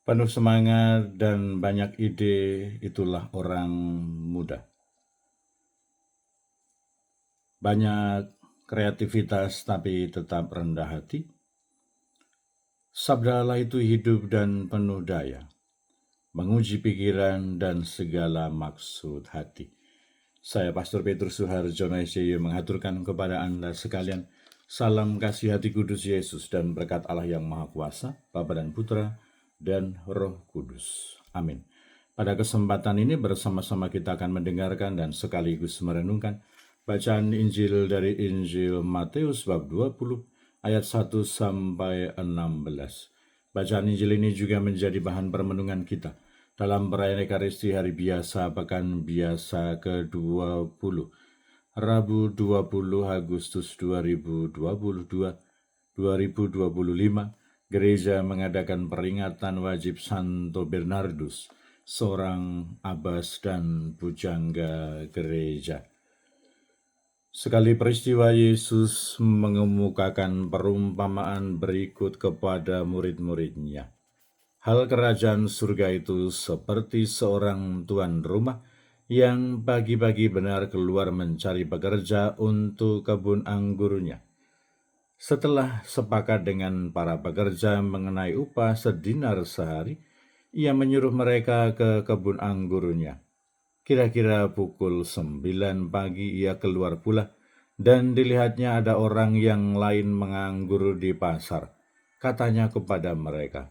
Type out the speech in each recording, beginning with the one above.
Penuh semangat dan banyak ide, itulah orang muda. Banyak kreativitas tapi tetap rendah hati. Sabda Allah itu hidup dan penuh daya, menguji pikiran dan segala maksud hati. Saya Pastor Petrus Suharjono SCY mengaturkan kepada Anda sekalian salam kasih hati kudus Yesus dan berkat Allah yang Maha Kuasa, Bapa dan Putra dan Roh Kudus. Amin. Pada kesempatan ini bersama-sama kita akan mendengarkan dan sekaligus merenungkan bacaan Injil dari Injil Matius bab 20 ayat 1 sampai 16. Bacaan Injil ini juga menjadi bahan permenungan kita dalam perayaan Ekaristi Hari Biasa Pekan Biasa ke-20, Rabu 20 Agustus 2025, Gereja mengadakan peringatan wajib Santo Bernardus, seorang abbas dan pujangga gereja. Sekali peristiwa Yesus mengemukakan perumpamaan berikut kepada murid-muridnya. Hal kerajaan surga itu seperti seorang tuan rumah yang pagi-pagi benar keluar mencari pekerja untuk kebun anggurnya. Setelah sepakat dengan para pekerja mengenai upah sedinar sehari, ia menyuruh mereka ke kebun anggurnya. Kira-kira pukul 9 pagi ia keluar pula, dan dilihatnya ada orang yang lain menganggur di pasar. Katanya kepada mereka,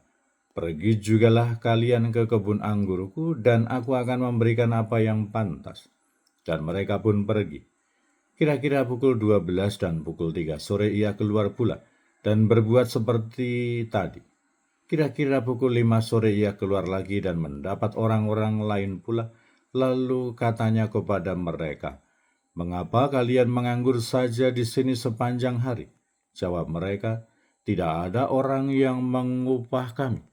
"Pergi jugalah kalian ke kebun anggurku, dan aku akan memberikan apa yang pantas." Dan mereka pun pergi. Kira-kira pukul 12 dan pukul 3 sore ia keluar pula, dan berbuat seperti tadi. Kira-kira pukul 5 sore ia keluar lagi dan mendapat orang-orang lain pula, lalu katanya kepada mereka, "Mengapa kalian menganggur saja di sini sepanjang hari?" Jawab mereka, "Tidak ada orang yang mengupah kami."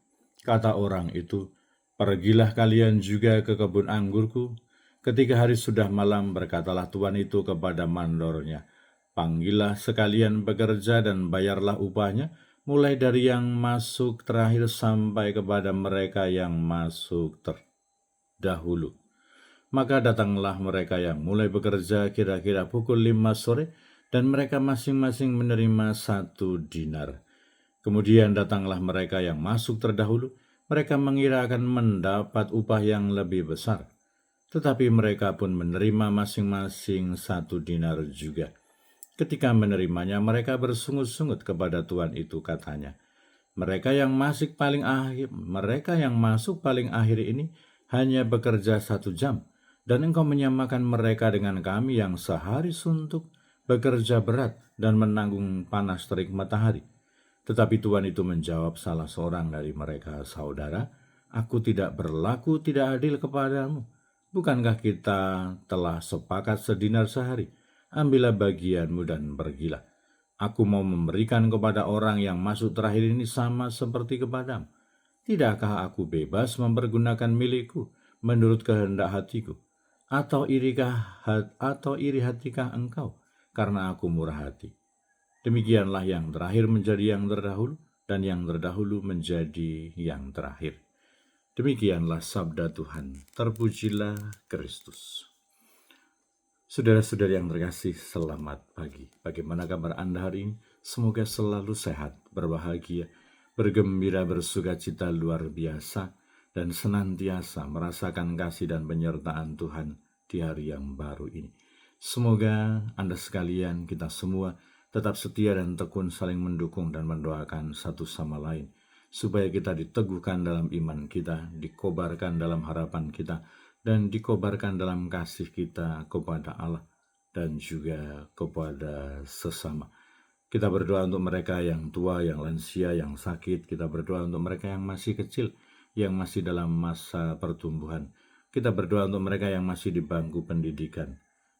Kata orang itu, "Pergilah kalian juga ke kebun anggurku." Ketika hari sudah malam, berkatalah tuan itu kepada mandornya, "Panggillah sekalian pekerja dan bayarlah upahnya, mulai dari yang masuk terakhir sampai kepada mereka yang masuk terdahulu." Maka datanglah mereka yang mulai bekerja kira-kira pukul 5 sore, dan mereka masing-masing menerima 1 dinar. Kemudian datanglah mereka yang masuk terdahulu, mereka mengira akan mendapat upah yang lebih besar. Tetapi mereka pun menerima masing-masing 1 dinar juga. Ketika menerimanya, mereka bersungut-sungut kepada tuan itu, katanya, mereka yang masuk paling akhir ini hanya bekerja 1 jam, dan engkau menyamakan mereka dengan kami yang sehari suntuk, bekerja berat, dan menanggung panas terik matahari. Tetapi tuan itu menjawab salah seorang dari mereka, "Saudara, aku tidak berlaku tidak adil kepadamu. Bukankah kita telah sepakat 1 dinar sehari? Ambillah bagianmu dan pergilah. Aku mau memberikan kepada orang yang masuk terakhir ini sama seperti kepadamu. Tidakkah aku bebas mempergunakan milikku menurut kehendak hatiku? Atau iri hatikah engkau karena aku murah hati?" Demikianlah yang terakhir menjadi yang terdahulu, dan yang terdahulu menjadi yang terakhir. Demikianlah sabda Tuhan. Terpujilah Kristus. Saudara-saudari yang terkasih, selamat pagi. Bagaimana kabar Anda hari ini? Semoga selalu sehat, berbahagia, bergembira, bersukacita luar biasa, dan senantiasa merasakan kasih dan penyertaan Tuhan di hari yang baru ini. Semoga Anda sekalian, kita semua, tetap setia dan tekun saling mendukung dan mendoakan satu sama lain, supaya kita diteguhkan dalam iman kita, dikobarkan dalam harapan kita, dan dikobarkan dalam kasih kita kepada Allah dan juga kepada sesama. Kita berdoa untuk mereka yang tua, yang lansia, yang sakit. Kita berdoa untuk mereka yang masih kecil, yang masih dalam masa pertumbuhan. Kita berdoa untuk mereka yang masih di bangku pendidikan.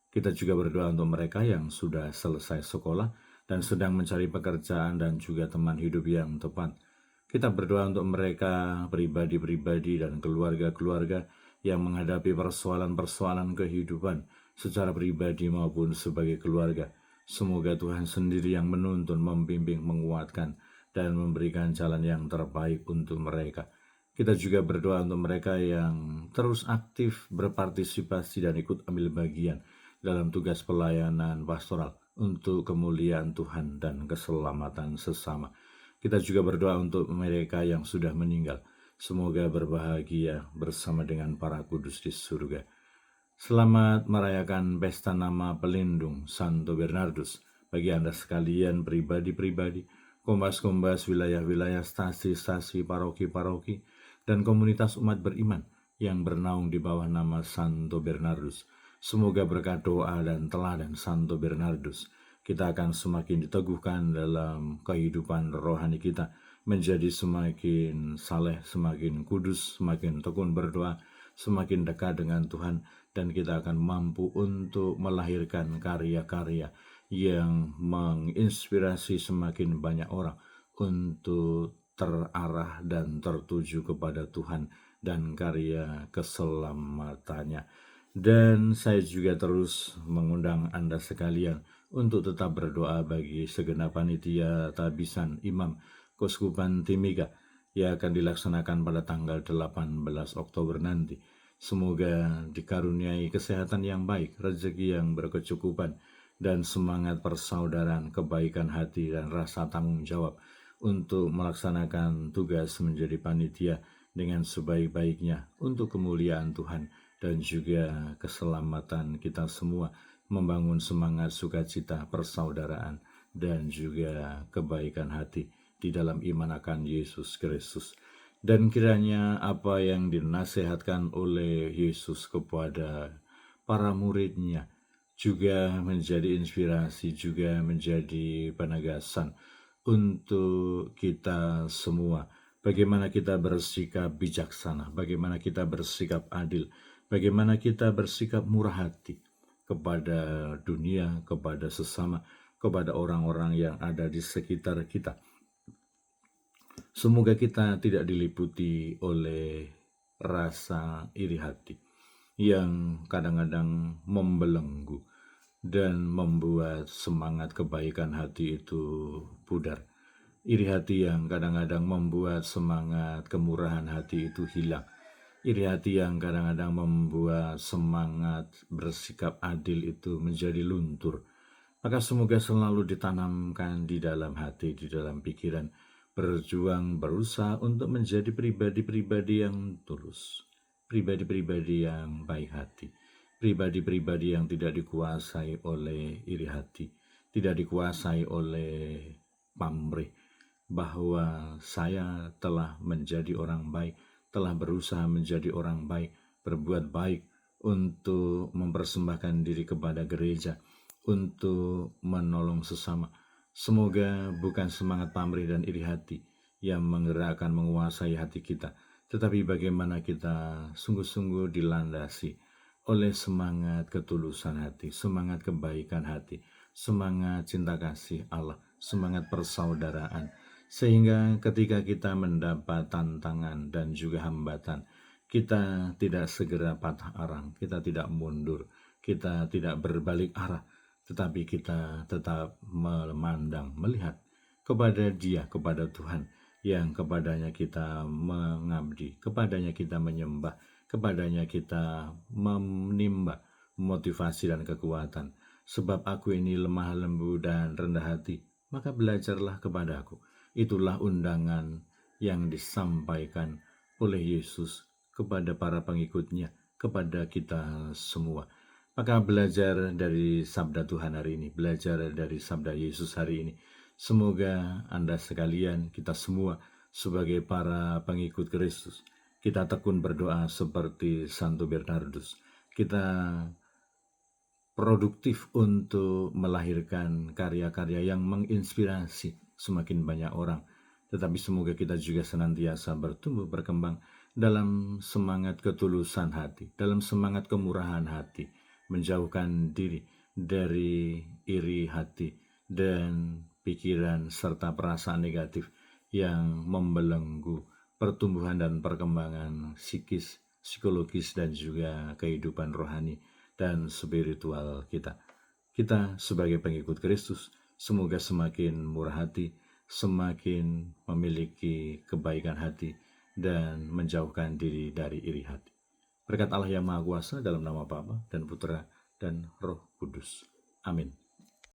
Kita juga berdoa untuk mereka yang sudah selesai sekolah dan sedang mencari pekerjaan dan juga teman hidup yang tepat. Kita berdoa untuk mereka pribadi-pribadi dan keluarga-keluarga yang menghadapi persoalan-persoalan kehidupan secara pribadi maupun sebagai keluarga. Semoga Tuhan sendiri yang menuntun, membimbing, menguatkan, dan memberikan jalan yang terbaik untuk mereka. Kita juga berdoa untuk mereka yang terus aktif berpartisipasi dan ikut ambil bagian dalam tugas pelayanan pastoral untuk kemuliaan Tuhan dan keselamatan sesama. Kita juga berdoa untuk mereka yang sudah meninggal. Semoga berbahagia bersama dengan para kudus di surga. Selamat merayakan pesta nama pelindung Santo Bernardus. Bagi Anda sekalian pribadi-pribadi, kombas-kombas wilayah-wilayah, stasi-stasi, paroki-paroki, dan komunitas umat beriman yang bernaung di bawah nama Santo Bernardus. Semoga berkat doa dan teladan Santo Bernardus, kita akan semakin diteguhkan dalam kehidupan rohani kita, menjadi semakin saleh, semakin kudus, semakin tekun berdoa, semakin dekat dengan Tuhan, dan kita akan mampu untuk melahirkan karya-karya yang menginspirasi semakin banyak orang untuk terarah dan tertuju kepada Tuhan dan karya keselamatannya. Dan saya juga terus mengundang Anda sekalian untuk tetap berdoa bagi segenap panitia tabisan Imam Keuskupan Timika yang akan dilaksanakan pada tanggal 18 Oktober nanti. Semoga dikaruniai kesehatan yang baik, rezeki yang berkecukupan, dan semangat persaudaraan, kebaikan hati, dan rasa tanggung jawab untuk melaksanakan tugas menjadi panitia dengan sebaik-baiknya untuk kemuliaan Tuhan dan juga keselamatan kita semua, membangun semangat sukacita, persaudaraan, dan juga kebaikan hati di dalam iman akan Yesus Kristus. Dan kiranya apa yang dinasihatkan oleh Yesus kepada para muridnya juga menjadi inspirasi, juga menjadi penegasan untuk kita semua. Bagaimana kita bersikap bijaksana, bagaimana kita bersikap adil, bagaimana kita bersikap murah hati kepada dunia, kepada sesama, kepada orang-orang yang ada di sekitar kita. Semoga kita tidak diliputi oleh rasa iri hati yang kadang-kadang membelenggu dan membuat semangat kebaikan hati itu pudar. Iri hati yang kadang-kadang membuat semangat kemurahan hati itu hilang. Iri hati yang kadang-kadang membuat semangat bersikap adil itu menjadi luntur. Maka semoga selalu ditanamkan di dalam hati, di dalam pikiran, berjuang, berusaha untuk menjadi pribadi-pribadi yang tulus, pribadi-pribadi yang baik hati, pribadi-pribadi yang tidak dikuasai oleh iri hati, tidak dikuasai oleh pamrih, bahwa saya telah menjadi orang baik, telah berusaha menjadi orang baik, berbuat baik untuk mempersembahkan diri kepada gereja, untuk menolong sesama. Semoga bukan semangat pamrih dan iri hati yang menggerakkan, menguasai hati kita, tetapi bagaimana kita sungguh-sungguh dilandasi oleh semangat ketulusan hati, semangat kebaikan hati, semangat cinta kasih Allah, semangat persaudaraan, sehingga ketika kita mendapat tantangan dan juga hambatan, kita tidak segera patah arang, kita tidak mundur, kita tidak berbalik arah, tetapi kita tetap memandang, melihat kepada Dia, kepada Tuhan, yang kepadanya kita mengabdi, kepadanya kita menyembah, kepadanya kita menimba motivasi dan kekuatan. Sebab aku ini lemah lembu dan rendah hati, maka belajarlah kepada aku. Itulah undangan yang disampaikan oleh Yesus kepada para pengikutnya, kepada kita semua. Maka belajar dari sabda Tuhan hari ini, belajar dari sabda Yesus hari ini. Semoga Anda sekalian, kita semua sebagai para pengikut Kristus, kita tekun berdoa seperti Santo Bernardus. Kita produktif untuk melahirkan karya-karya yang menginspirasi semakin banyak orang. Tetapi semoga kita juga senantiasa bertumbuh berkembang dalam semangat ketulusan hati, dalam semangat kemurahan hati, menjauhkan diri dari iri hati dan pikiran serta perasaan negatif yang membelenggu pertumbuhan dan perkembangan psikis, psikologis, dan juga kehidupan rohani dan spiritual kita. Kita sebagai pengikut Kristus, semoga semakin murah hati, semakin memiliki kebaikan hati, dan menjauhkan diri dari iri hati. Berkat Allah yang Maha Kuasa dalam nama Bapa dan Putra dan Roh Kudus. Amin.